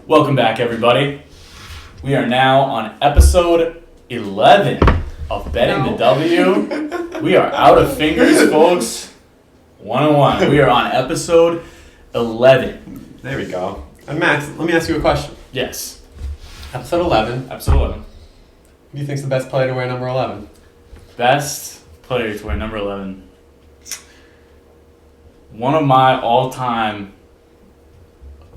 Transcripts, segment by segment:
Welcome back, everybody. We are now on episode 11 of Betting the W. We are out of fingers, folks. 101. We are on episode 11. There we go. And Max, let me ask you a question. Yes. Episode 11. Episode 11. Who do you think's the best player to wear number 11? Best player to wear number 11. One of my all-time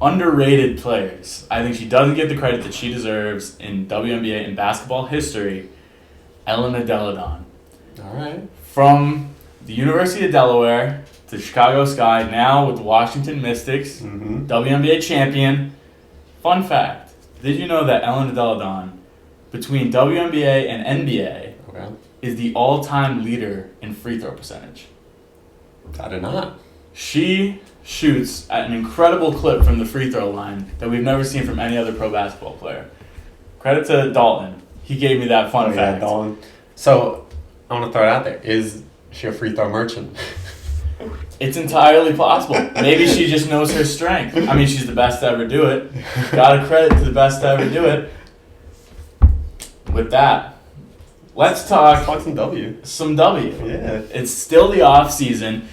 underrated players. I think she doesn't get the credit that she deserves in WNBA and basketball history. Elena Deladon. All right. From the University of Delaware to Chicago Sky, now with the Washington Mystics, WNBA champion. Fun fact, did you know that Elena Deladon, between WNBA and NBA, is the all-time leader in free throw percentage? I did not. She shoots at an incredible clip from the free throw line that we've never seen from any other pro basketball player. Credit to Dalton. He gave me that fun fact. Yeah, Dalton. So, I want to throw it out there. Is she a free throw merchant? It's entirely possible. Maybe she just knows her strength. I mean, she's the best to ever do it. Gotta credit to the best to ever do it. With that, let's talk some W. Some W. Yeah. It's still the off season.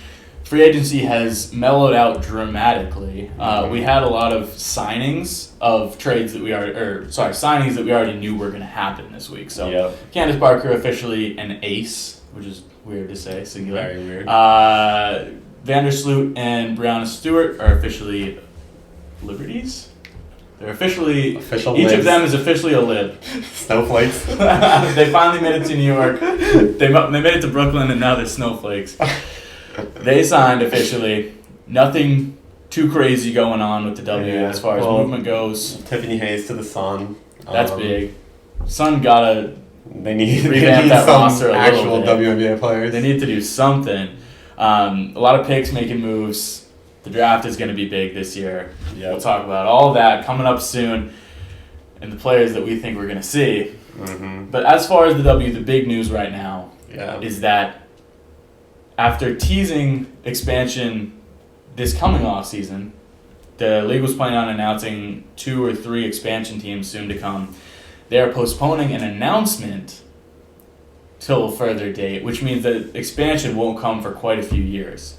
Free agency has mellowed out dramatically. We had a lot of signings of trades that signings that we already knew were going to happen this week. So, Candace Parker officially an ace, which is weird to say, singular. Very weird. Vandersloot and Brianna Stewart are officially Liberties. They're officially official. Each libs. of them is officially a lib. Snowflakes. They finally made it to New York. They made it to Brooklyn, and now they're snowflakes. They signed officially. Nothing too crazy going on with the W as far as movement goes. Tiffany Hayes to the Sun. That's big. Sun gotta revamp that roster a actual little bit. WNBA players. They need to do something. A lot of picks making moves. The draft is going to be big this year. Yep. We'll talk about all that coming up soon and the players that we think we're going to see. Mm-hmm. But as far as the W, the big news right now is that after teasing expansion this coming offseason, the league was planning on announcing 2 or 3 expansion teams soon to come. They are postponing an announcement till a further date, which means that expansion won't come for quite a few years.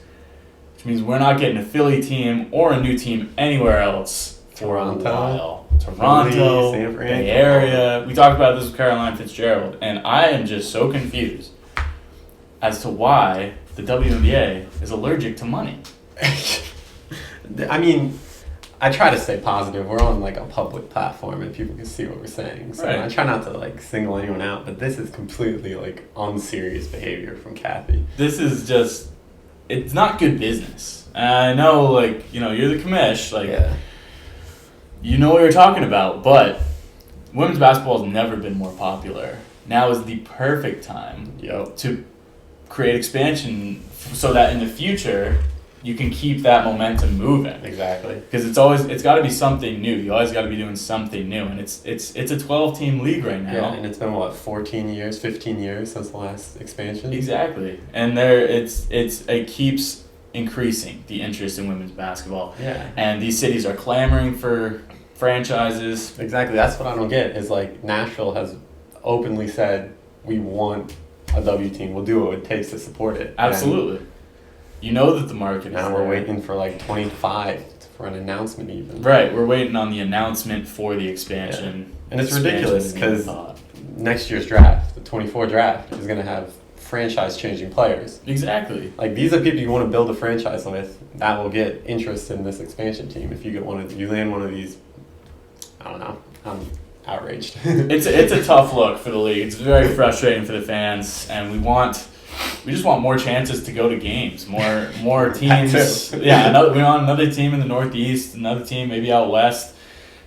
Which means we're not getting a Philly team or a new team anywhere else for a while. Toronto, Bay Area. We talked about this with Caroline Fitzgerald, and I am just so confused as to why the WNBA is allergic to money. I mean, I try to stay positive. We're on like a public platform and people can see what we're saying. So I try not to like single anyone out, but this is completely like unserious behavior from Kathy. This is just, it's not good business. I know, like, you know, you're the commish, like, you know what you're talking about, but women's basketball has never been more popular. Now is the perfect time to create expansion so that in the future you can keep that momentum moving. Exactly. Because it's got to be something new. You always got to be doing something new, and it's a 12-team league right now. Yeah, and it's been 15 years since the last expansion. Exactly, and it keeps increasing the interest in women's basketball. Yeah. And these cities are clamoring for franchises. Exactly. That's what I don't get. Is like Nashville has openly said we want a W team. We'll do what it takes to support it. Absolutely. And you know that the market is now we're waiting for like 25 for an announcement even. Right, we're waiting on the announcement for the expansion. Yeah. And it's ridiculous because next year's draft, the 24 draft, is going to have franchise-changing players. Exactly. Like, these are people you want to build a franchise with that will get interest in this expansion team. If you get you land one of these, I don't know, I'm outraged. It's a tough look for the league. It's very frustrating for the fans, and we just want more chances to go to games, more teams. We want another team in the Northeast, another team maybe out west.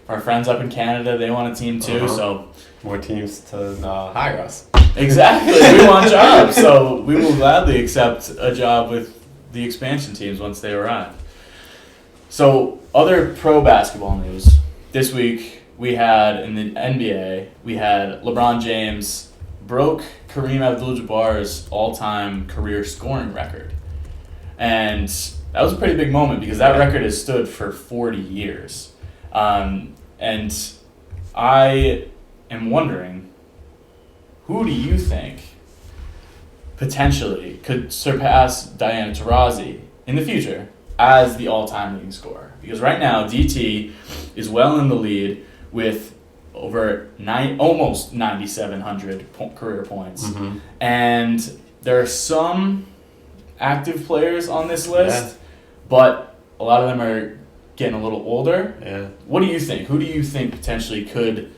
Our friends up in Canada, they want a team too. So more teams to hire us. Exactly, we want jobs, so we will gladly accept a job with the expansion teams once they arrive. So other pro basketball news this week. We had in the NBA, we had LeBron James broke Kareem Abdul-Jabbar's all-time career scoring record. And that was a pretty big moment because that record has stood for 40 years. And And I am wondering, who do you think potentially could surpass Diana Taurasi in the future as the all-time leading scorer? Because right now, DT is well in the lead with over almost 9,700 career points. Mm-hmm. And there are some active players on this list, but a lot of them are getting a little older. Yeah. What do you think? Who do you think potentially could...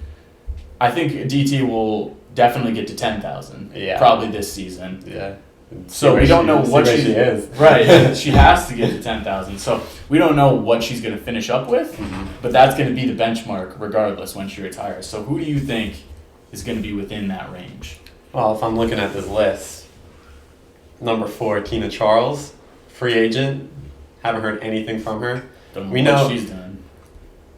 I think DT will definitely get to 10,000 probably this season. Yeah. So we don't know what she is. Right. She has to get to 10,000. So we don't know what she's going to finish up with, but that's going to be the benchmark regardless when she retires. So who do you think is going to be within that range? Well, if I'm looking at this list, number 4, Tina Charles, free agent. Haven't heard anything from her. Don't know what she's done.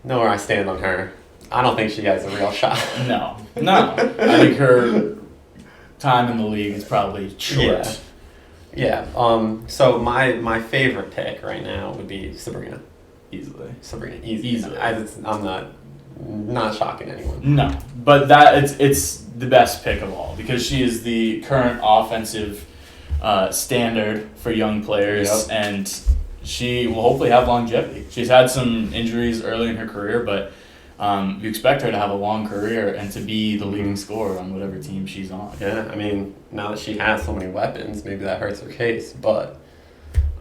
Know where I stand on her. I don't think she has a real shot. No. I think her time in the league is probably short. Yeah. So my favorite pick right now would be Sabrina. Easily. Easily. I'm not shocking anyone. No, but it's the best pick of all because she is the current offensive standard for young players, and she will hopefully have longevity. She's had some injuries early in her career, but you expect her to have a long career and to be the leading scorer on whatever team she's on. Yeah, I mean, now that she has so many weapons, maybe that hurts her case, but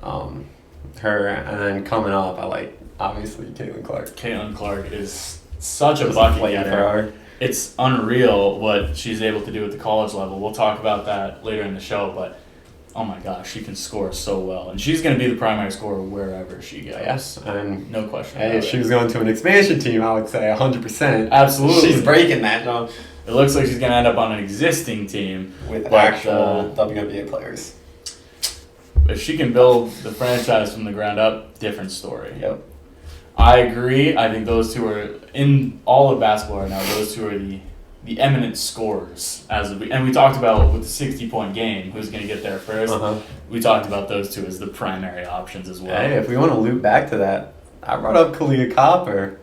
her, and then coming up, I like, obviously, Caitlin Clark. Caitlin Clark is such a bucket getter. It's unreal what she's able to do at the college level. We'll talk about that later in the show, but oh my gosh, she can score so well. And she's going to be the primary scorer wherever she goes. Yes, and no question. Hey, if she was going to an expansion team, I would say 100%. Absolutely. She's breaking that, though. It looks like she's going to end up on an existing team. With actual WNBA players. If she can build the franchise from the ground up, different story. Yep. I agree. I think those two are, in all of basketball right now, those two are the eminent scorers. And we talked about with the 60-point game, who's going to get there first. We talked about those two as the primary options as well. Hey, if we want to loop back to that, I brought up Kalia Copper,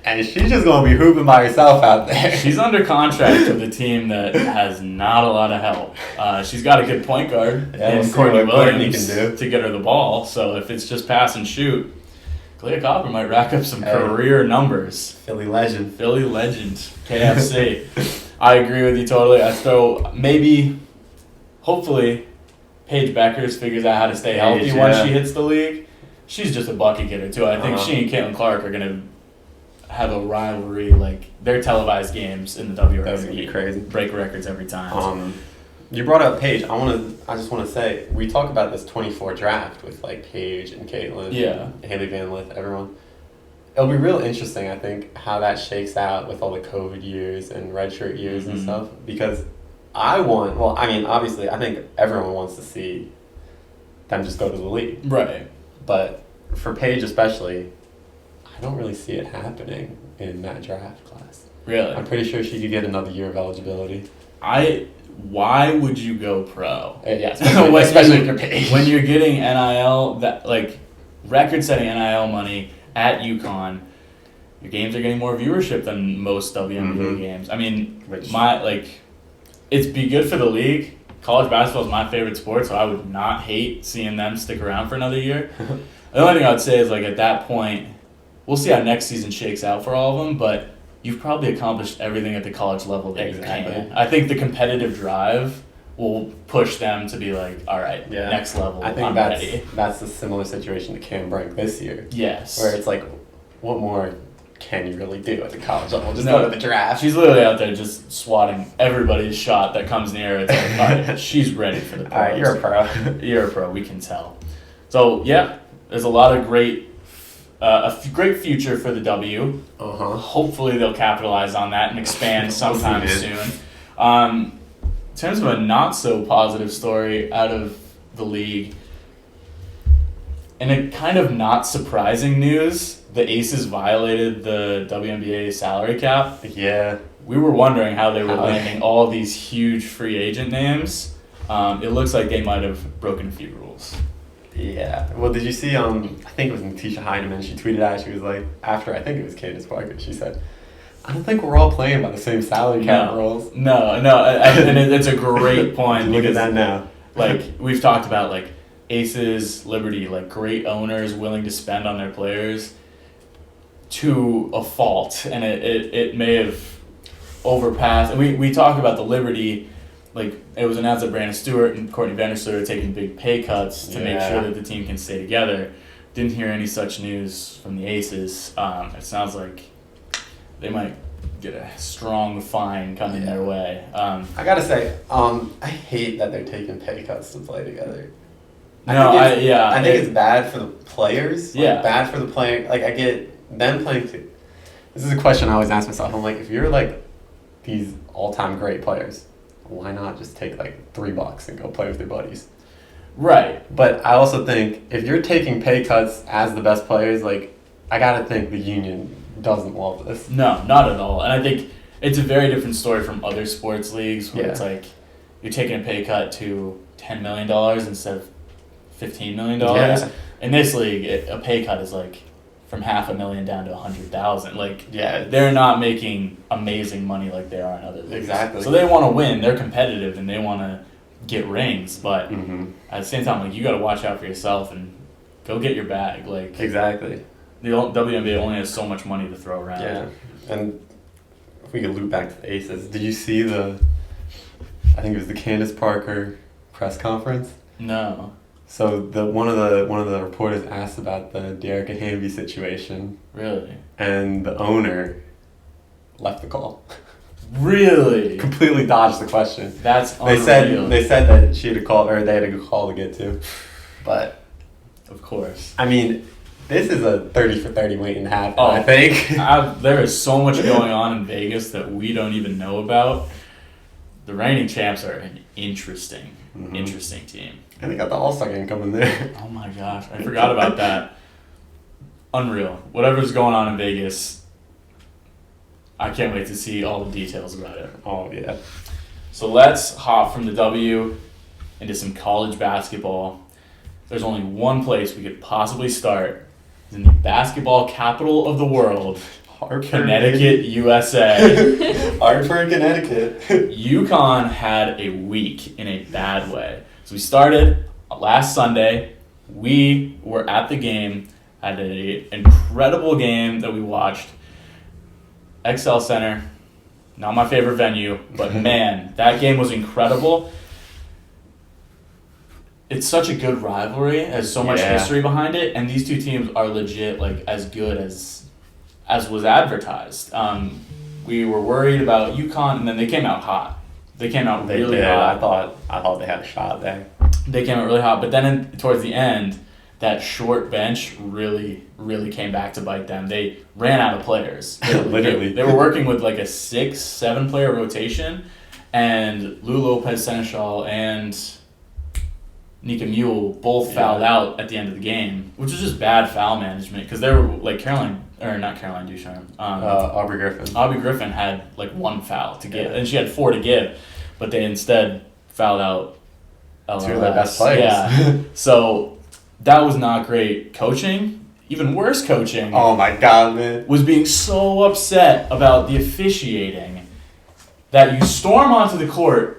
and she's just going to be hooping by herself out there. She's under contract with a team that has not a lot of help. She's got a good point guard in Courtney Williams to get her the ball. So if it's just pass and shoot, Kalia Copper might rack up some career numbers. Philly legend, KFC. I agree with you totally. I throw hopefully, Paige Beckers figures out how to stay healthy once she hits the league. She's just a bucket getter too. I think she and Caitlin Clark are gonna have a rivalry. Like their televised games in the WNBA. That's gonna be crazy. Break records every time. You brought up Paige. I just want to say we talk about this 24 draft with like Paige and Caitlin, Haley Van Lith, everyone. It'll be real interesting, I think, how that shakes out with all the COVID years and redshirt years and stuff. Because obviously, I think everyone wants to see them just go to the league, right? But for Paige especially, I don't really see it happening in that draft class. Really, I'm pretty sure she could get another year of eligibility. Why would you go pro? Yeah, especially if you're paid. When you're getting NIL, record-setting NIL money at UConn, your games are getting more viewership than most WNBA games. I mean, it'd be good for the league. College basketball is my favorite sport, so I would not hate seeing them stick around for another year. The only thing I would say is, at that point, we'll see how next season shakes out for all of them, but you've probably accomplished everything at the college level that you can. I think the competitive drive will push them to be like, all right, next level. I think I'm ready. That's a similar situation to Cam Brink this year. Yes. Where it's like, what more can you really do at the college level? Just go to the draft. She's literally out there just swatting everybody's shot that comes near. It's like, all right, she's ready for the pros. All right, you're a pro. You're a pro. We can tell. So, there's a lot of great future for the W. Hopefully they'll capitalize on that and expand sometime soon. In terms of a not so positive story out of the league, in a kind of not surprising news, the Aces violated the WNBA salary cap. Yeah. We were wondering how they were landing all these huge free agent names. It looks like they might have broken a few rules. Yeah. Well, did you see, I think it was Natisha Heineman, she tweeted out, she was like, after, I think it was Candace Parker, she said, I don't think we're all playing by the same salary cap rules. No, and it's a great point. Look at that now. Like, we've talked about, like, Aces, Liberty, like, great owners willing to spend on their players to a fault, and it may have overpassed. And we talk about the Liberty, like, it was announced that Brandon Stewart and Courtney Vandersloot are taking big pay cuts to make sure that the team can stay together. Didn't hear any such news from the Aces. It sounds like they might get a strong fine coming their way. I gotta say, I hate that they're taking pay cuts to play together. I think it's bad for the players. Yeah. Bad for the player. Like, I get them playing too. This is a question I always ask myself. I'm like, if you're like these all-time great players, why not just take like $3 and go play with your buddies? Right. But I also think if you're taking pay cuts as the best players, like, I gotta think the union doesn't love this. No, not at all. And I think it's a very different story from other sports leagues where it's like you're taking a pay cut to $10 million instead of $15 million. Yeah. In this league, a pay cut is like from $500,000 down to $100,000. Like, they're not making amazing money like they are in other leagues. Exactly. So they want to win. They're competitive and they want to get rings. But at the same time, like, you got to watch out for yourself and go get your bag. Like, exactly. The WNBA only has so much money to throw around. Yeah, and if we could loop back to the Aces, did you see I think it was the Candace Parker press conference? No. So one of the reporters asked about the Dearica Hamby situation. Really? And the owner left the call. Really? Completely dodged the question. That's unreal. They said that she had a call, or they had a call to get to, but of course. I mean, this is a 30 for 30 waiting to happen, I think. There is so much going on in Vegas that we don't even know about. The reigning champs are an interesting team. And they got the All-Star game coming there. Oh my gosh, I forgot about that. Unreal. Whatever's going on in Vegas, I can't wait to see all the details about it. Oh, yeah. So let's hop from the W into some college basketball. There's only one place we could possibly start. It's in the basketball capital of the world, Hartford, Connecticut, USA. Hartford, Connecticut. UConn had a week in a bad way. So we started last Sunday. We were at the game, had an incredible game that we watched. XL Center, not my favorite venue, but man, that game was incredible. It's such a good rivalry. It has so much history behind it, and these two teams are legit, like, as good as was advertised. We were worried about UConn, and then they came out hot. They came out really hot. I thought they had a shot there. They came out really hot, but then towards the end, that short bench really, really came back to bite them. They ran out of players. Literally. They were working with like a 6-7 player rotation, and Lou Lopez Seneschal and Nika Mule both fouled out at the end of the game, which was just bad foul management because they were like not Caroline Ducharme. Aubrey Griffin. Aubrey Griffin had like 1 foul to give, and she had 4 to give, but they instead fouled out LLS. 2 of their best players. Yeah. So that was not great coaching. Even worse coaching. Oh my God, man. Was being so upset about the officiating that you storm onto the court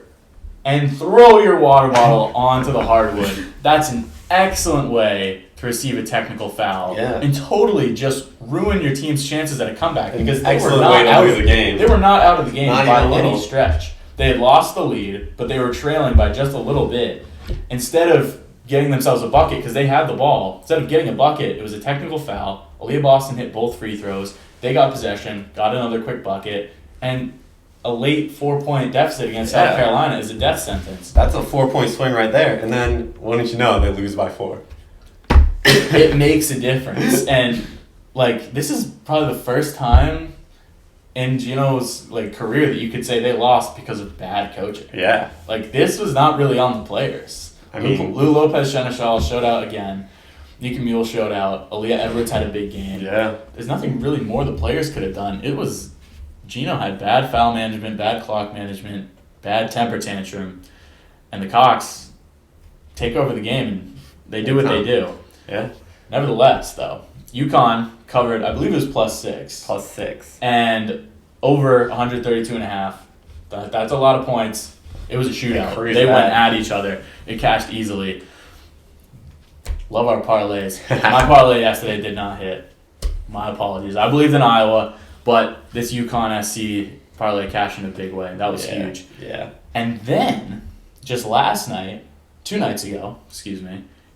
and throw your water bottle onto the hardwood. That's an excellent way to receive a technical foul and totally just ruin your team's chances at a comeback because they were not out of the game. They were not out of the game by any stretch. They had lost the lead, but they were trailing by just a little bit. Instead of getting themselves a bucket, because they had the ball, instead of getting a bucket, it was a technical foul. Aaliyah Boston hit both free throws. They got possession, got another quick bucket, and a late 4-point deficit against South Carolina is a death sentence. That's a 4-point swing right there. And then, wouldn't you know, they lose by 4. It makes a difference. And, like, this is probably the first time in Gino's, like, career that you could say they lost because of bad coaching. Yeah. Like, this was not really on the players. I mean, Lou Lopez Seneschal showed out again. Nika Mule showed out. Aaliyah Edwards had a big game. Yeah. There's nothing really more the players could have done. It was... Gino had bad foul management, bad clock management, bad temper tantrum, and the Cox take over the game and They do what they do. Yeah. Nevertheless, though, UConn covered, I believe it was +6. +6. And over 132.5. That's a lot of points. It was a shootout. They went at each other. It cashed easily. Love our parlays. My parlay yesterday did not hit. My apologies. I believed in Iowa, but this UConn SC parlay cashed in a big way. That was huge. Yeah. And then, just last night, 2 nights ago,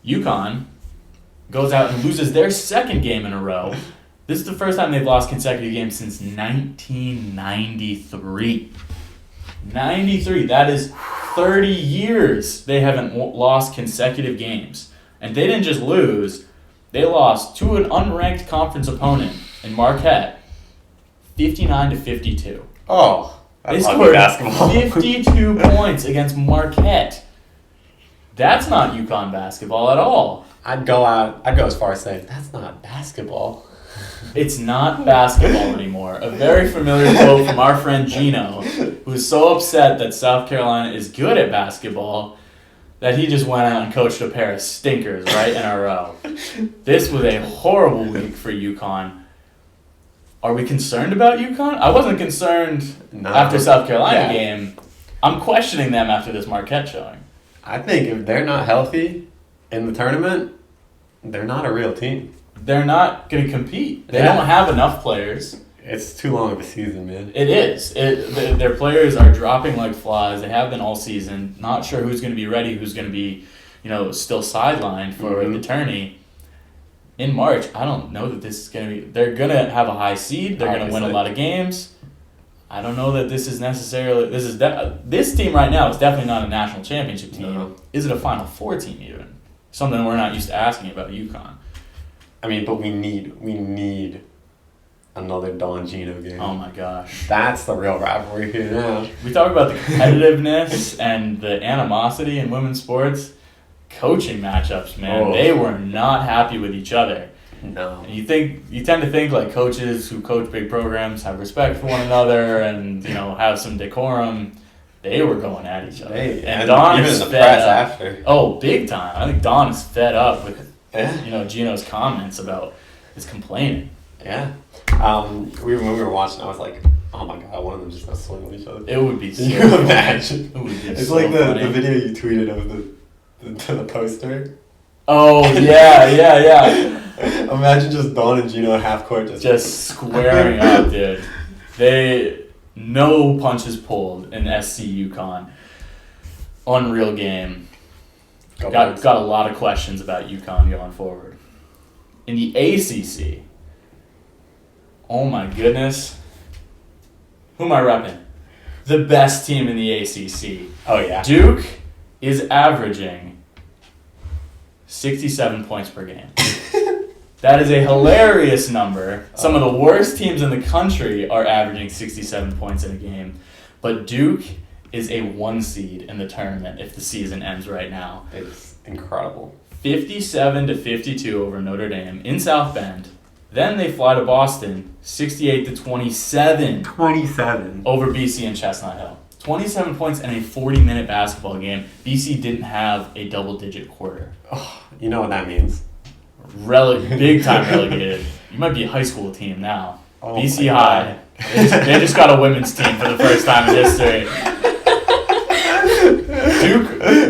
UConn goes out and loses their second game in a row. This is the first time they've lost consecutive games since 1993. 93. That is 30 years they haven't lost consecutive games. And they didn't just lose. They lost to an unranked conference opponent in Marquette, 59-52. Oh, they scored basketball. 52 points against Marquette. That's not UConn basketball at all. I'd go as far as saying, that's not basketball. It's not basketball anymore. A very familiar quote from our friend Gino, who's so upset that South Carolina is good at basketball that he just went out and coached a pair of stinkers right in a row. This was a horrible week for UConn. Are we concerned about UConn? I wasn't concerned after South Carolina game. I'm questioning them after this Marquette showing. I think if they're not healthy in the tournament, they're not a real team. They're not going to compete. They don't have enough players. It's too long of a season, man. It is. Their players are dropping like flies. They have been all season. Not sure who's going to be ready, who's going to be, still sidelined for the tourney. In March, I don't know that this is going to be... They're going to have a high seed. They're going to win a lot of games. I don't know that this is necessarily... This team right now is definitely not a national championship team. No. Is it a Final Four team even? Something we're not used to asking about UConn. I mean, but we need another Don Gino game. Oh my gosh. That's the real rivalry here now. We talk about the competitiveness and the animosity in women's sports. Coaching matchups, man. They were not happy with each other. No. And you tend to think like coaches who coach big programs have respect for one another and, have some decorum. They were going at each other. And Don is fed up. After. Oh, big time. I think Don is fed up with Gino's comments about his complaining. Yeah. When we were watching, I was like, oh my god, one of them just gonna swing with each other. It would be so you can imagine. It would be it's so like the funny. video you tweeted of the poster. Oh, yeah. Imagine just Dawn and Gino half court just squaring up, dude. No punches pulled in SC UConn. Unreal game. Got a lot of questions about UConn going forward. In the ACC, oh my goodness. Who am I repping? The best team in the ACC. Oh, yeah. Duke is averaging 67 points per game. That is a hilarious number. Some of the worst teams in the country are averaging 67 points in a game. But Duke is a 1 seed in the tournament if the season ends right now. It's incredible. 57-52 over Notre Dame in South Bend. Then they fly to Boston, 68-27. 27. Over BC and Chestnut Hill. 27 points in a 40-minute basketball game. BC didn't have a double-digit quarter. Oh, you know what that means. Big time relegated. You might be a high school team now. Oh, BC High. They just got a women's team for the first time in history. Duke.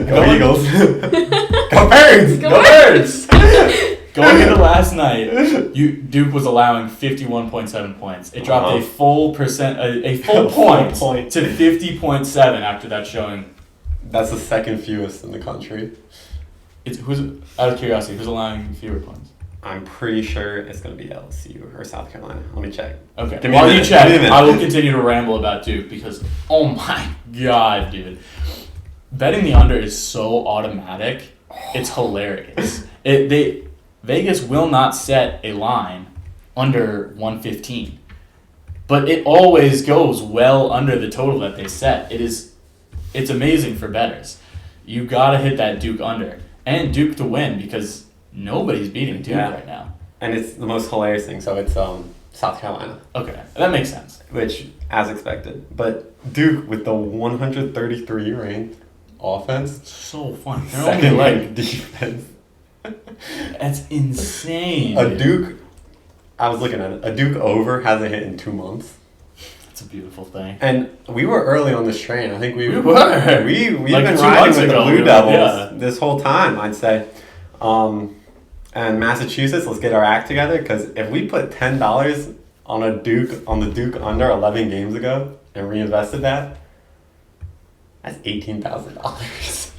Go Eagles. Go Birds. Go Birds. Going into last night, Duke was allowing 51.7 points. It dropped a full point to 50.7 after that showing. That's the second fewest in the country. Who's out of curiosity? Who's allowing fewer points? I'm pretty sure it's going to be LSU or South Carolina. Let me check. Okay. While you check, I will continue to ramble about Duke because, oh my god, dude. Betting the under is so automatic. It's hilarious. Vegas will not set a line under 115. But it always goes well under the total that they set. It's amazing for bettors. You got to hit that Duke under. And Duke to win because nobody's beating Duke right now. And it's the most hilarious thing. So it's South Carolina. Okay, that makes sense. Which, as expected. But Duke with the 133 ranked offense. So funny. Second ranked defense. That's insane. A Duke, I was looking at it, a Duke over hasn't hit in 2 months. It's a beautiful thing. And we were early on this train. I think we were. We've like been 2 riding months with ago, the Blue Devils yeah. this whole time, I'd say. And Massachusetts, let's get our act together, because if we put $10 on the Duke under 11 games ago and reinvested that, that's $18,000.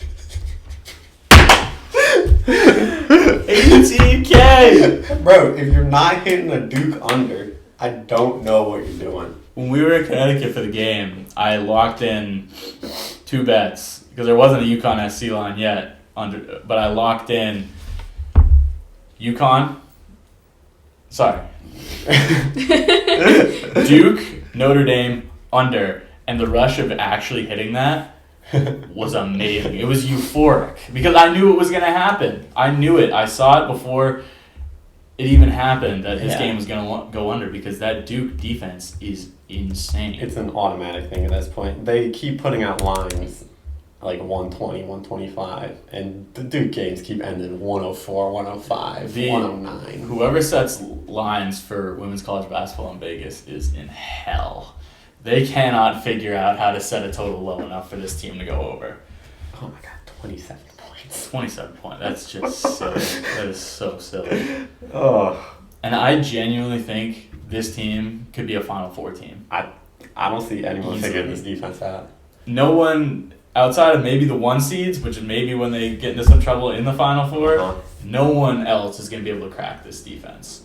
$18K! Bro, if you're not hitting a Duke under, I don't know what you're doing. When we were in Connecticut for the game, I locked in 2 bets because there wasn't a UConn SC line yet, but I locked in UConn. Sorry. Duke, Notre Dame, under. And the rush of actually hitting that was amazing. It was euphoric because I knew it was going to happen. I knew it. I saw it before it even happened that his game was going to go under because that Duke defense is insane. It's an automatic thing at this point. They keep putting out lines like 120, 125, and the Duke games keep ending 104, 105, 109. Whoever sets lines for women's college basketball in Vegas is in hell. They cannot figure out how to set a total low enough for this team to go over. Oh my god, 27 points. 27 points. That's just silly. That is so silly. Oh. And I genuinely think this team could be a Final Four team. I don't see anyone figuring this defense out. No one, outside of maybe the 1 seeds, which is maybe when they get into some trouble in the Final Four, no one else is going to be able to crack this defense.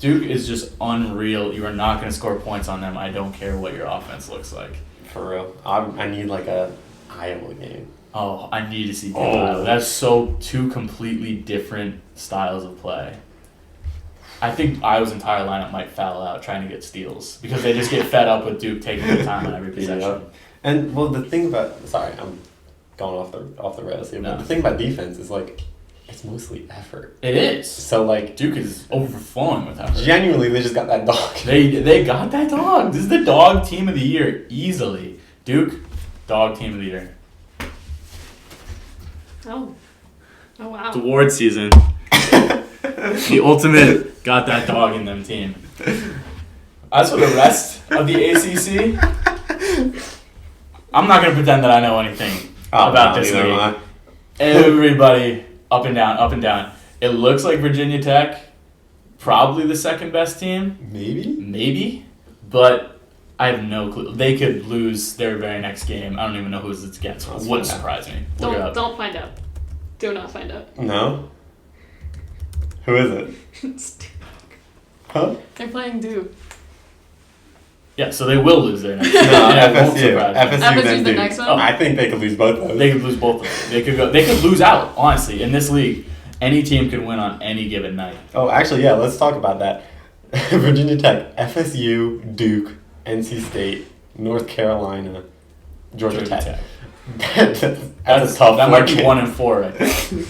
Duke is just unreal. You are not going to score points on them. I don't care what your offense looks like. For real. I need like a Iowa game. Oh, I need to see Duke Iowa. That's so 2 completely different styles of play. I think Iowa's entire lineup might foul out trying to get steals because they just get fed up with Duke taking their time on every possession. Yeah. And well, the thing about I'm going off the rails here, but the thing about defense is like it's mostly effort. It is. So like Duke is overflowing with effort. Genuinely, they just got that dog. They got that dog. This is the dog team of the year easily. Duke, dog team of the year. Oh wow. It's award season. The ultimate got that dog in them team. As for the rest of the ACC, I'm not going to pretend that I know anything about this league. Everybody up and down, up and down. It looks like Virginia Tech, probably the second best team. Maybe. But I have no clue. They could lose their very next game. I don't even know who it's against. It wouldn't surprise me. Don't find out. Do not find out. No? Who is it? It's Duke. Huh? They're playing Duke. Yeah, so they will lose their next game. No, FSU. FSU's the next one? I think they could lose both of those. They could lose both of them. They could lose out, honestly. In this league, any team can win on any given night. Oh, actually, yeah, let's talk about that. Virginia Tech, FSU, Duke, NC State, North Carolina, Georgia Tech. That's a tough. That might be 1 and 4 right there.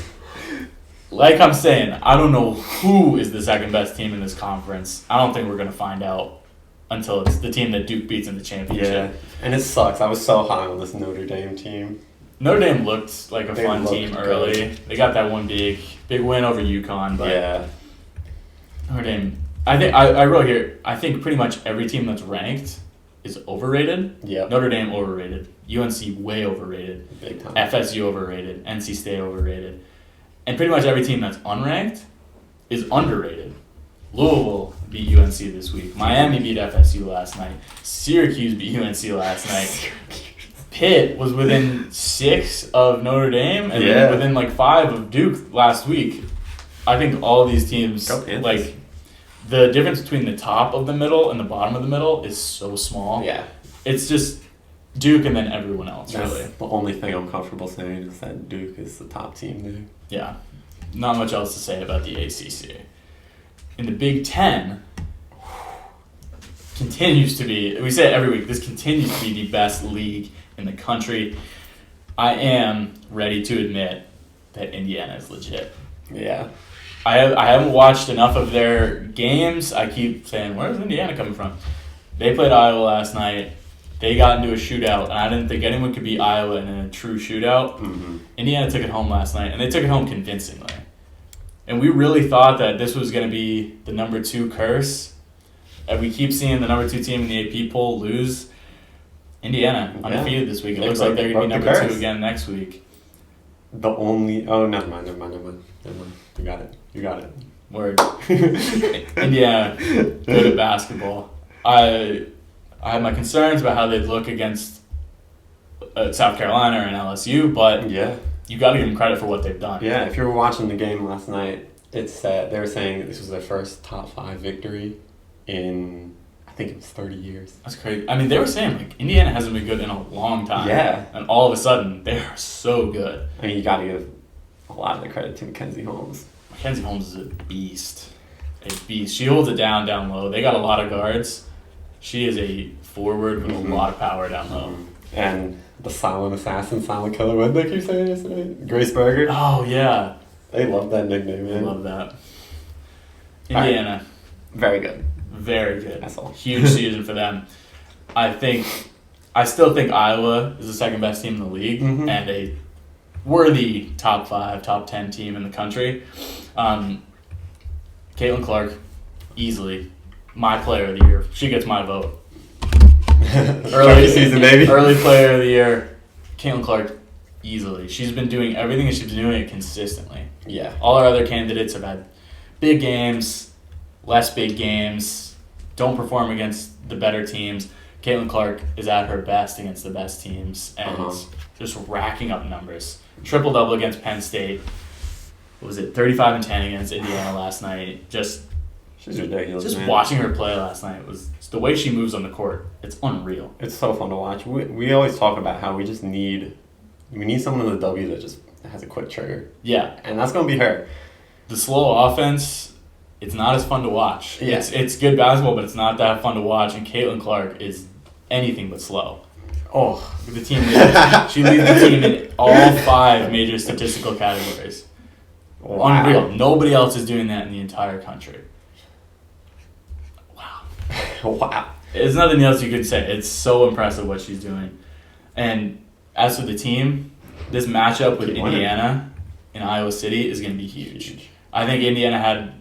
Like I'm saying, I don't know who is the second best team in this conference. I don't think we're going to find out until it's the team that Duke beats in the championship. Yeah, and it sucks. I was so high on this Notre Dame team. Notre Dame looked like a fun team early. Good. They got that one big win over UConn, but Notre Dame. I think I wrote here. I think pretty much every team that's ranked is overrated. Yeah. Notre Dame overrated. UNC way overrated. Big time. FSU overrated. NC State overrated. And pretty much every team that's unranked is underrated. Louisville beat UNC this week. Miami beat FSU last night. Syracuse beat UNC last night. Pitt was within 6 of Notre Dame and then within like 5 of Duke last week. I think all of these teams, like the difference between the top of the middle and the bottom of the middle is so small. Yeah. It's just Duke and then everyone else, really. The only thing I'm comfortable saying is that Duke is the top team there. Yeah. Not much else to say about the ACC. In the Big Ten, continues to be, we say it every week, this continues to be the best league in the country. I am ready to admit that Indiana is legit. Yeah. I haven't watched enough of their games. I keep saying, where's Indiana coming from? They played Iowa last night. They got into a shootout, and I didn't think anyone could beat Iowa in a true shootout. Mm-hmm. Indiana took it home last night, and they took it home convincingly. And we really thought that this was going to be the number 2 curse. And we keep seeing the number 2 team in the AP poll lose. Indiana, undefeated this week. It looks like they're going to be number 2 again next week. Never mind. You got it. Word. Indiana, good at basketball. I had my concerns about how they'd look against South Carolina and LSU, but you got to give them credit for what they've done. Yeah, if you were watching the game last night, they were saying that this was their first top 5 victory in, I think it was 30 years. That's crazy. I mean, they were saying, like, Indiana hasn't been good in a long time. Yeah. And all of a sudden, they are so good. I mean, you got to give a lot of the credit to Mackenzie Holmes. Mackenzie Holmes is a beast. She holds it down low. They got a lot of guards. She is a forward with a lot of power down low. And the silent assassin, silent killer, what did they keep saying yesterday? Grace Berger? Oh, yeah. They love that nickname, man. I love that. Indiana. Right. Very good. Very good. That's all. Huge season for them. I still think Iowa is the second best team in the league and a worthy top 5, top 10 team in the country. Caitlin Clark, easily my player of the year. She gets my vote. Early season, baby. Early player of the year, Caitlin Clark, easily. She's been doing everything and she's been doing it consistently. Yeah. All our other candidates have had big games, less big games, don't perform against the better teams. Caitlin Clark is at her best against the best teams and just racking up numbers. Triple-double against Penn State. What was it, 35 and 10 against Indiana last night. She's ridiculous, Just man. watching her play last night was the way she moves on the court. It's unreal. It's so fun to watch. We always talk about how we need someone in the W that just has a quick trigger. Yeah. And that's going to be her. The slow offense, it's not as fun to watch. Yeah. It's good basketball, but it's not that fun to watch. And Caitlin Clark is anything but slow. Oh. The team leader. She leads the team in all 5 major statistical categories. Wow. Unreal. Nobody else is doing that in the entire country. Wow. Wow. There's nothing else you could say. It's so impressive what she's doing. And as for the team, this matchup with Indiana in Iowa City is going to be huge. I think Indiana had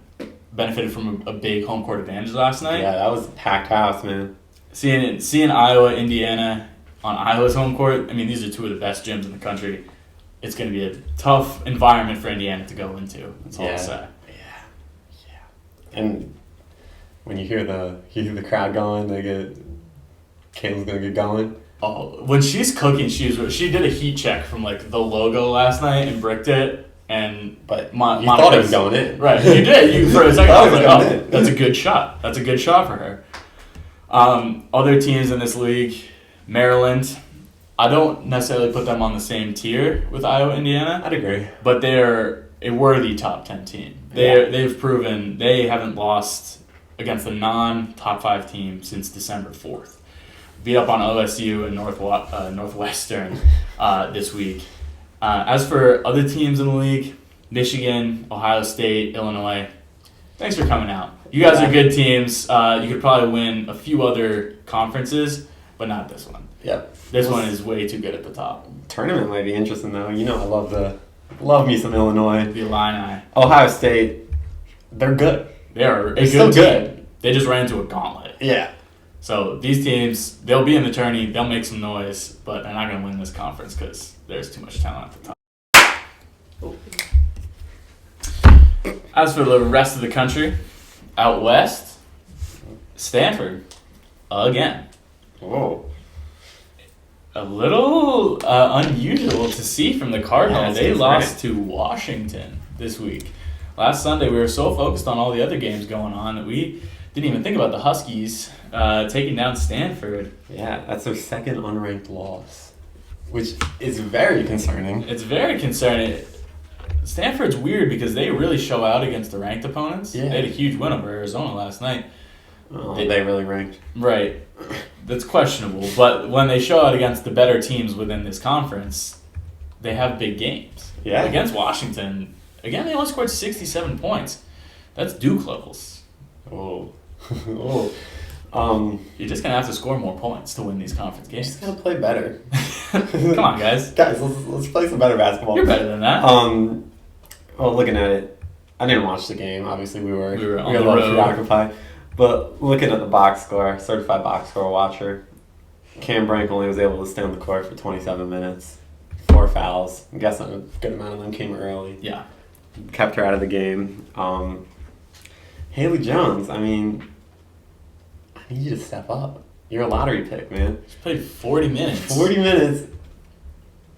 benefited from a big home court advantage last night. Yeah, that was a packed house, man. Seeing Iowa, Indiana on Iowa's home court, I mean, these are 2 of the best gyms in the country. It's going to be a tough environment for Indiana to go into. That's all I'll say. Yeah. And when you hear the crowd going, Caitlin's going to get going. Oh, when she's cooking, she did a heat check from like the logo last night and bricked it. But you thought it was going in. Right, you did. For a second, I was like, oh, that's a good shot. That's a good shot for her. Other teams in this league, Maryland, I don't necessarily put them on the same tier with Iowa, Indiana. I'd agree. But they're a worthy top 10 team. They've proven they haven't lost against a non-top 5 team since December 4th. Beat up on OSU and Northwestern this week. As for other teams in the league, Michigan, Ohio State, Illinois, thanks for coming out. You guys are good teams. You could probably win a few other conferences, but not this one. Yep. This one is way too good at the top. Tournament might be interesting, though. You know I love me some Illinois. The Illini. Ohio State, they're good. They're still good. They just ran into a gauntlet. Yeah. So these teams, they'll be in the tourney, they'll make some noise, but they're not going to win this conference because there's too much talent at the top. As for the rest of the country, out west, Stanford, again. Whoa. A little unusual to see from the Cardinals. They lost to Washington this week. Last Sunday, we were so focused on all the other games going on that we didn't even think about the Huskies taking down Stanford. Yeah, that's their second unranked loss, which is very concerning. It's very concerning. Stanford's weird because they really show out against the ranked opponents. Yeah. They had a huge win over Arizona last night. Oh, they really ranked. Right. That's questionable. But when they show out against the better teams within this conference, they have big games. Yeah. Against Washington, again, they only scored 67 points. That's Duke levels. Oh. You're just going to have to score more points to win these conference games. Just gotta play better. Come on, guys. Guys, let's play some better basketball. You're better than that. Looking at it, I didn't watch the game. Obviously, we were on the road. Preoccupied. But looking at the box score, certified box score watcher, Cam Brink only was able to stay on the court for 27 minutes. 4 fouls. I'm guessing a good amount of them came early. Yeah. Kept her out of the game. Haley Jones, I mean, I need you to step up. You're a lottery pick, man. She played 40 minutes. 40 minutes.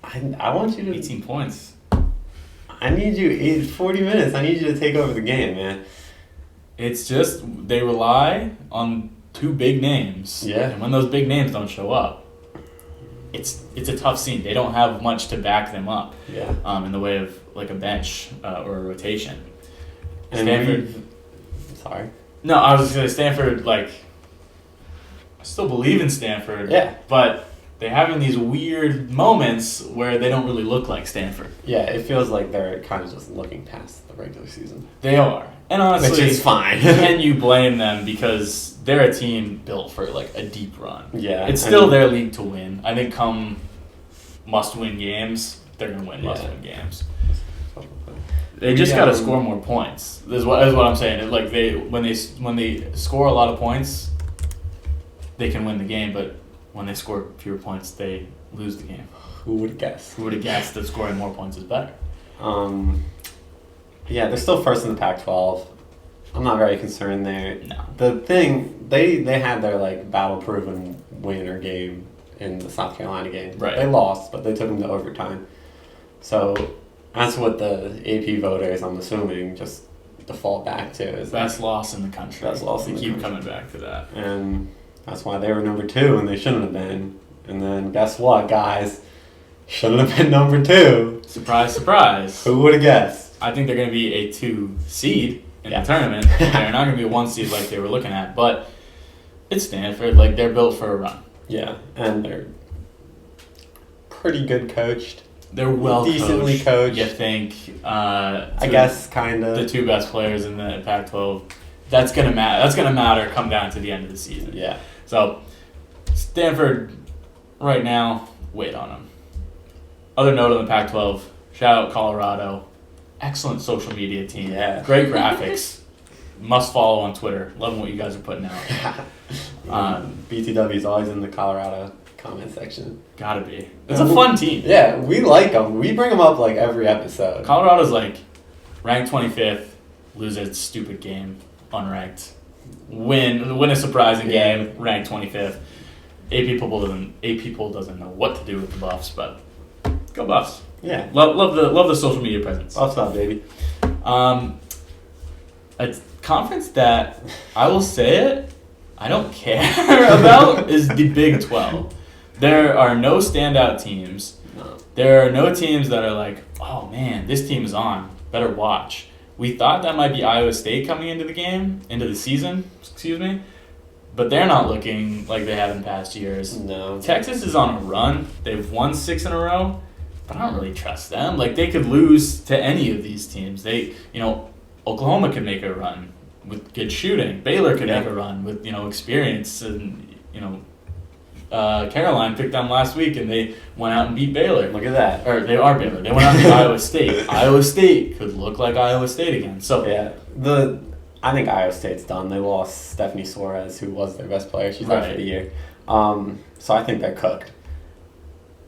I want you to... 18 points. I need you... 40 minutes. I need you to take over the game, man. It's just they rely on 2 big names. Yeah. And when those big names don't show up, it's a tough scene. They don't have much to back them up. Yeah. In the way of like a bench or a rotation. And Stanford. Sorry. No, I was just gonna say Stanford. Like, I still believe in Stanford. Yeah. But they having these weird moments where they don't really look like Stanford. Yeah, it feels like they're kind of just looking past the regular season. They are. And honestly, which is fine. Can you blame them because they're a team built for like a deep run? Yeah. It's still their league to win. I think come must-win games, they're gonna win must-win games. They just gotta score more points. Is what I'm saying. Like when they score a lot of points, they can win the game. But when they score fewer points, they lose the game. Who would have guessed? Who would have guessed that scoring more points is better? Yeah, they're still first in the Pac-12. I'm not very concerned there. No. The thing, they had their like battle-proven winner game in the South Carolina game. Right. They lost, but they took them to overtime. So that's what the AP voters, I'm assuming, just default back to. Is best loss in the country. Best loss in the country. They keep coming back to that. And that's why they were number 2, and they shouldn't have been. And then guess what, guys? Shouldn't have been number 2. Surprise, surprise. Who would have guessed? I think they're going to be a 2 seed in the tournament. They're not going to be a 1 seed like they were looking at, but it's Stanford. Like, they're built for a run. Yeah, and they're pretty good coached. They're well decently coached. You think? I guess kind of the 2 best players in the Pac-12. That's gonna matter. That's gonna matter. Come down to the end of the season. Yeah. So Stanford, right now, wait on them. Other note on the Pac-12. Shout out Colorado. Excellent social media team. Yeah. Great graphics. Must follow on Twitter. Loving what you guys are putting out. BTW is always in the Colorado comment section. Gotta be. It's a fun team. Yeah, we like them. We bring them up like every episode. Colorado's like ranked 25th, lose a stupid game, unranked. Win a surprising game, ranked 25th. AP poll doesn't know what to do with the Buffs, but go Buffs. Yeah. Love the social media presence. Buffs up, baby. A conference that I will say it, I don't care about is the Big 12. There are no standout teams. No. There are no teams that are like, oh man, this team is on. Better watch. We thought that might be Iowa State coming into the season, but they're not looking like they have in past years. No. Texas is on a run. They've won 6 in a row, but I don't really trust them. Like, they could lose to any of these teams. Oklahoma could make a run with good shooting. Baylor could make a run with, experience. And, Caroline picked them last week, and they went out and beat Baylor. Look at that. Or they are Baylor. They went out and beat Iowa State. Iowa State could look like Iowa State again. So yeah, I think Iowa State's done. They lost Stephanie Suarez, who was their best player. She's out for the year. So I think they're cooked.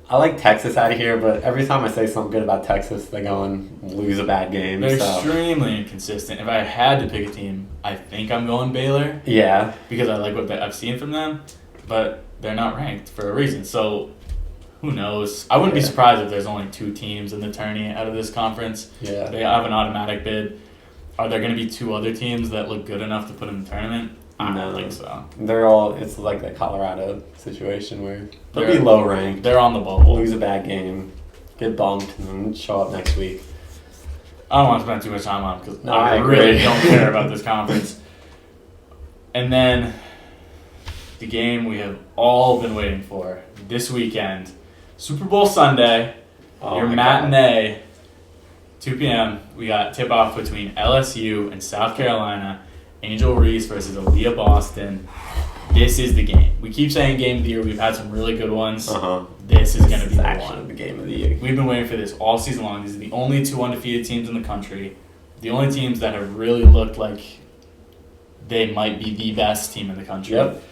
I like Texas out of here, but every time I say something good about Texas, they go and lose a bad game. They're extremely inconsistent. If I had to pick a team, I think I'm going Baylor. Yeah. Because I like what I've seen from them, but they're not ranked for a reason. So who knows? I wouldn't be surprised if there's only 2 teams in the tourney out of this conference. Yeah. They have an automatic bid. Are there going to be 2 other teams that look good enough to put in the tournament? I don't think so. It's like the Colorado situation where they'll be low ranked. They're on the bubble. Lose a bad game, get bumped, and then show up next week. I don't want to spend too much time on it because I really don't care about this conference. And then the game we have all been waiting for this weekend, Super Bowl Sunday, your matinee, 2 p.m. We got tip-off between LSU and South Carolina. Angel Reese versus Aaliyah Boston. This is the game. We keep saying game of the year. We've had some really good ones. This is going to be the one. The game of the year. We've been waiting for this all season long. These are the only 2 undefeated teams in the country. the only teams that have really looked like they might be the best team in the country. Yep.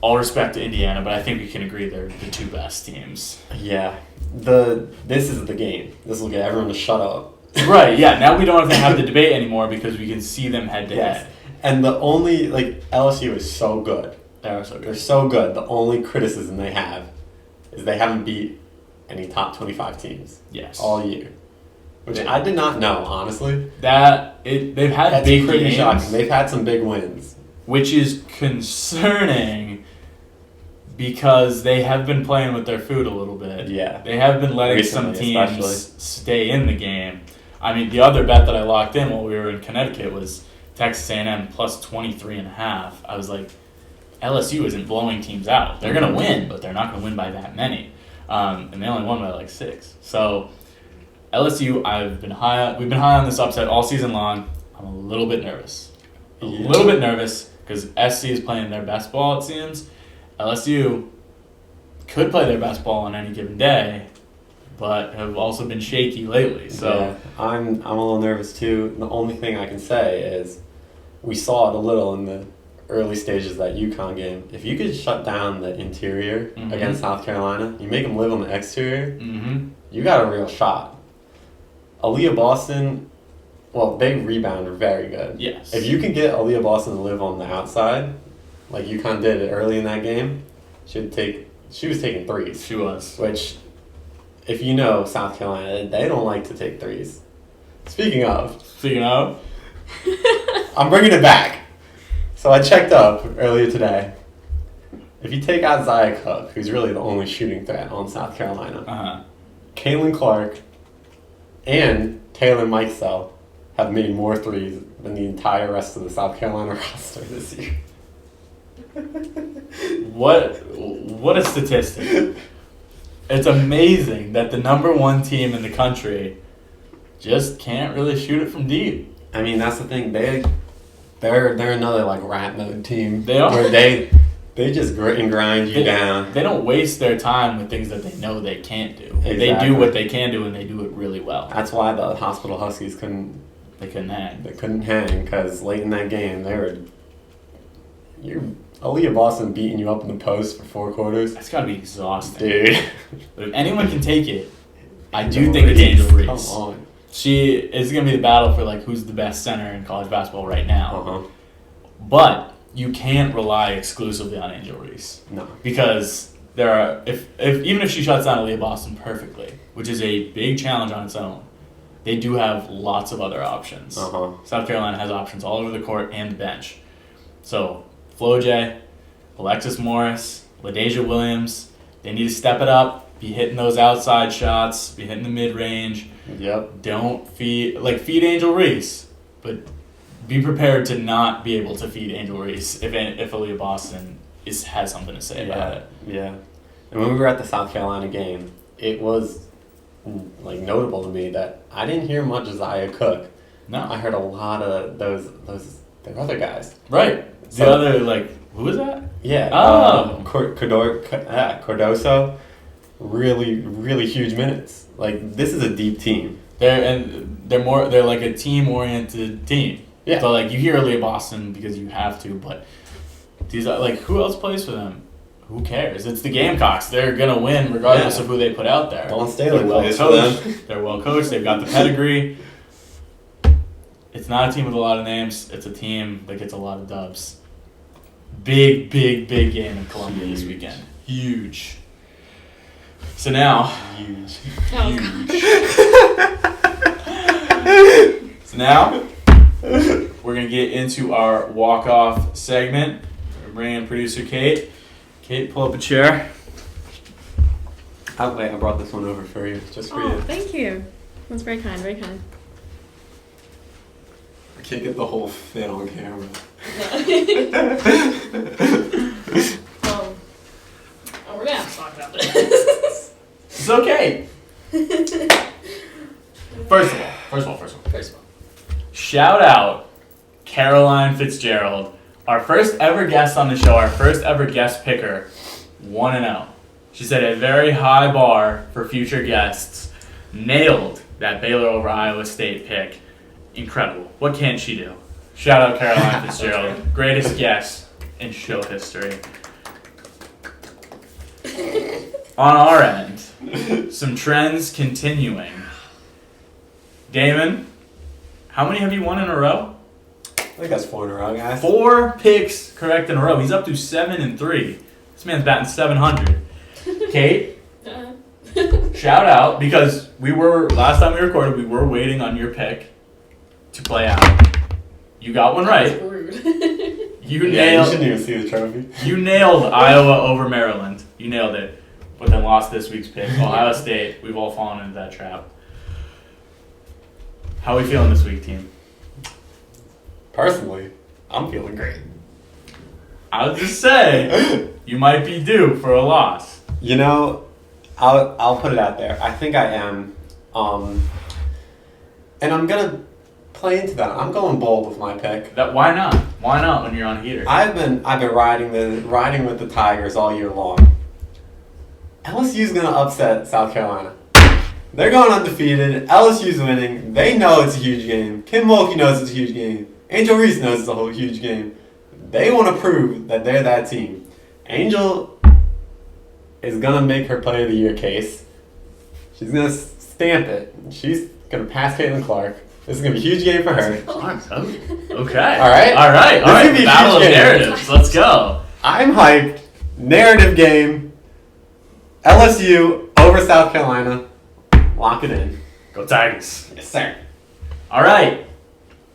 All respect to Indiana, but I think we can agree they're the two best teams. Yeah. This is the game. This will get everyone to shut up. Right, yeah. Now we don't have to have the debate anymore because we can see them head to head. And the only, LSU is so good. They're so good. They're so good. The only criticism they have is they haven't beat any top 25 teams. Yes. All year. Which I did not know, honestly. They've had That's big pretty games, shocking. They've had some big wins. which is concerning because they have been playing with their food a little bit. Yeah. They have been letting Recently, some teams especially. stay in the game. I mean, the other bet that I locked in while we were in Connecticut was Texas A&M plus 23.5. I was like, LSU isn't blowing teams out. They're going to win, but they're not going to win by that many. And they only won by 6. So LSU, we've been high on this upset all season long. I'm a little bit nervous. A little bit nervous because SC is playing their best ball, it seems. LSU could play their best ball on any given day, but have also been shaky lately. So yeah, I'm a little nervous too. The only thing I can say is we saw it a little in the early stages of that UConn game. If you could shut down the interior against South Carolina, you make them live on the exterior, you got a real shot. Aaliyah Boston, well, they rebound very good. yes. If you can get Aaliyah Boston to live on the outside, like UConn did it early in that game, she was taking threes. She was. Which, if you know South Carolina, they don't like to take threes. Speaking of, I'm bringing it back. So I checked up earlier today. If you take out Zia Cook, who's really the only shooting threat on South Carolina, Caitlin Clark and Taylor Mikesell have made more threes than the entire rest of the South Carolina roster this year. What a statistic. It's amazing that the number one team in the country just can't really shoot it from deep. I mean, that's the thing. They're another rat mode team. They are. Where they just grit and grind you down. They don't waste their time with things that they know they can't do. Exactly. They do what they can do, and they do it really well. That's why the Hospital Huskies couldn't hang. They couldn't hang because late in that game Aaliyah Boston beating you up in the post for 4 quarters. That's got to be exhausting. Dude. But if anyone can take it, I do think it's Angel Reese. Come on. She is going to be the battle for who's the best center in college basketball right now. Uh-huh. But you can't rely exclusively on Angel Reese. No. Because there are even if she shuts down Aaliyah Boston perfectly, which is a big challenge on its own, they do have lots of other options. Uh-huh. South Carolina has options all over the court and the bench. So Flo J, Alexis Morris, LaDasia Williams, they need to step it up, be hitting those outside shots, be hitting the mid-range. Yep. Don't feed Angel Reese, but be prepared to not be able to feed Angel Reese if Aaliyah Boston has something to say about it. Yeah. And when we were at the South Carolina game, it was notable to me that I didn't hear much Zia Cook. No. I heard a lot of those their other guys. Right. The other who was that? Yeah. Oh. Cardoso. Really, really huge minutes. This is a deep team. They're like a team-oriented team. Yeah. So you hear Aaliyah Boston because you have to, but these are who else plays for them? Who cares? It's the Gamecocks. They're gonna win regardless of who they put out there. Dawn Staley They're well plays coached. for them. They're well coached. They've got the pedigree. It's not a team with a lot of names. It's a team that gets a lot of dubs. Big, big, big game in Columbia this weekend. Huge. So now, Huge. So now, we're going to get into our walk-off segment. We're bringing in producer Kate. Kate, pull up a chair. Oh, wait, I brought this one over for you, just for you. Thank you. That's very kind, very kind. I can't get the whole fit on camera. We're going to have to talk about this. It's okay. First of all. Shout out Caroline Fitzgerald, our first ever guest on the show, our first ever guest picker, 1-0. She set a very high bar for future guests, nailed that Baylor over Iowa State pick. Incredible. What can she do? Shout out Caroline Fitzgerald. Greatest guess in show history. On our end, some trends continuing. Damon, how many have you won in a row? I think that's 4 in a row, guys. 4 picks correct in a row. He's up to 7-3. This man's batting 700. Kate, shout out, because last time we recorded, we were waiting on your pick to play out. You got one right. That's rude. You You nailed. shouldn't even see the trophy. You nailed Iowa over Maryland. You nailed it, but then lost this week's pick. Ohio State. We've all fallen into that trap. How are we feeling this week, team? Personally, I'm feeling great. I was just saying, you might be due for a loss. You know, I'll put it out there. I think I am, and I'm gonna play into that. I'm going bold with my pick. Why not? Why not when you're on a heater? I've been riding with the Tigers all year long. LSU's gonna upset South Carolina. They're going undefeated. LSU's winning. They know it's a huge game. Kim Mulkey knows it's a huge game. Angel Reese knows it's a whole huge game. They want to prove that they're that team. Angel is gonna make her Player of the Year case. She's gonna stamp it. She's gonna pass Caitlin Clark. This is gonna be a huge game for her. Okay. All right. All right. This is gonna be a Battle of huge game. narratives. Let's go. I'm hyped. Narrative game. LSU over South Carolina. Lock it in. Go Tigers. Yes, sir. All right.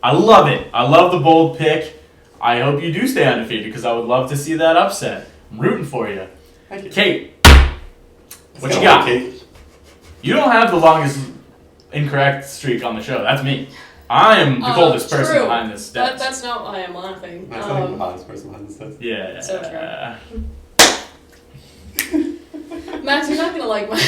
I love it. I love the bold pick. I hope you do stay undefeated because I would love to see that upset. I'm rooting for you. Thank you. Kate, what Let's you go, got? Kate. You don't have the longest incorrect streak on the show. That's me. I am the coldest person true. behind this desk. That's not why I'm laughing. That's not even the hottest person behind this desk. Yeah. So Max, you're not gonna like mine.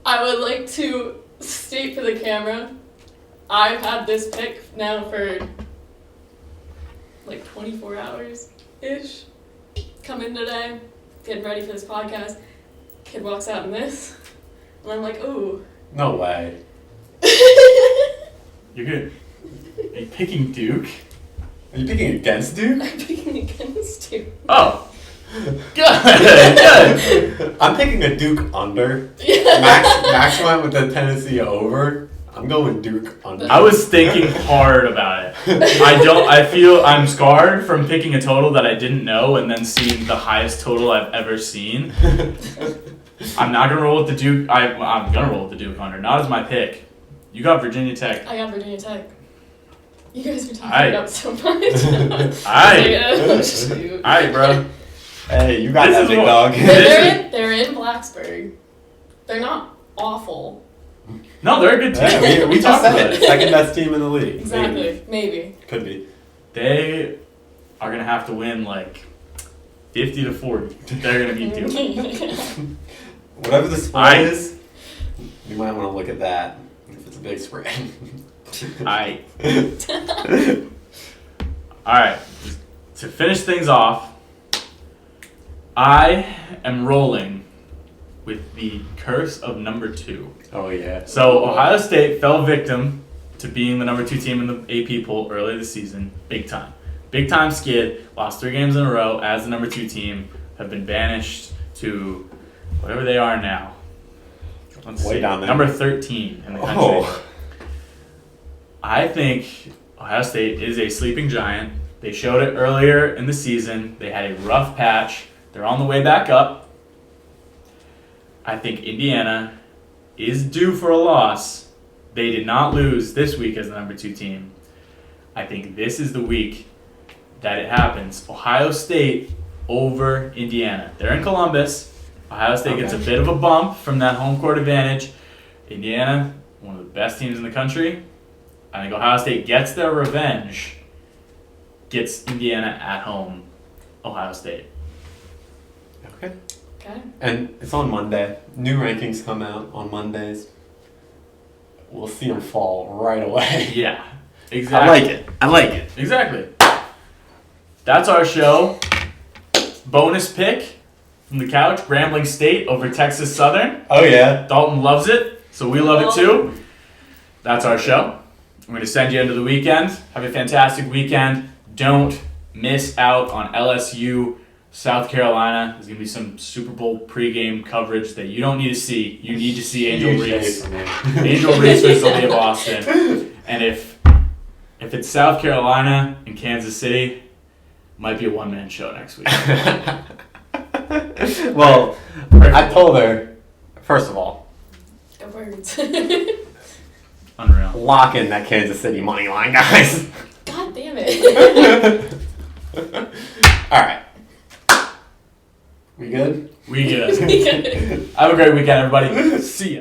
I would like to state for the camera, I've had this pick now for like 24 hours-ish. Come in today, getting ready for this podcast. Kid walks out in this, and I'm like, ooh. No way. You're good. Are you picking Duke? Are you picking against Duke? I'm picking against you. Oh. Good. I'm picking a Duke under. Yeah. Max went with the Tennessee over. I'm going Duke under. I was thinking hard about it. I feel I'm scarred from picking a total that I didn't know and then seeing the highest total I've ever seen. I'm not gonna roll with the Duke. I'm gonna roll with the Duke under. Not as my pick. You got Virginia Tech. I got Virginia Tech. You guys were talking Aight. it up so much. Alright, bro. Hey, you got This that is big what- dog. They're in Blacksburg. They're not awful. No, they're a good team. Yeah, we just said it. Second best team in the league. Exactly. Maybe. Could be. They are gonna have to win like 50-40. They're gonna beat Duke. Whatever the spread is, you might want to look at that if it's a big spread. Alright. Alright. To finish things off, I am rolling with the curse of number 2. Oh yeah. So Ohio State fell victim to being the number 2 team in the AP poll earlier this season. Big time. Big time skid. Lost 3 games in a row as the number 2 team. Have been banished to whatever they are now. Let's Way see. down there. Number 13 in the country. Oh. I think Ohio State is a sleeping giant. They showed it earlier in the season. They had a rough patch. They're on the way back up. I think Indiana is due for a loss. They did not lose this week as the number 2 team. I think this is the week that it happens. Ohio State over Indiana. They're in Columbus. Ohio State gets a bit of a bump from that home court advantage. Indiana, one of the best teams in the country. I think Ohio State gets their revenge, gets Indiana at home. Ohio State. Okay. Okay. And it's on Monday. New rankings come out on Mondays. We'll see them fall right away. Yeah, exactly. I like it. Exactly. That's our show. Bonus pick. from the couch. Grambling State over Texas Southern. Oh, yeah. Dalton loves it, so we love it too. That's our show. I'm going to send you into the weekend. Have a fantastic weekend. Don't miss out on LSU, South Carolina. There's going to be some Super Bowl pregame coverage that you don't need to see. You need to see Angel Reese. Angel Reese versus Aaliyah Boston. And if it's South Carolina and Kansas City, might be a one-man show next week. Well, I told her, first of all, The words. Unreal. lock in that Kansas City money line, guys. God damn it. All right. We good? We good. Have a great weekend, everybody. See ya.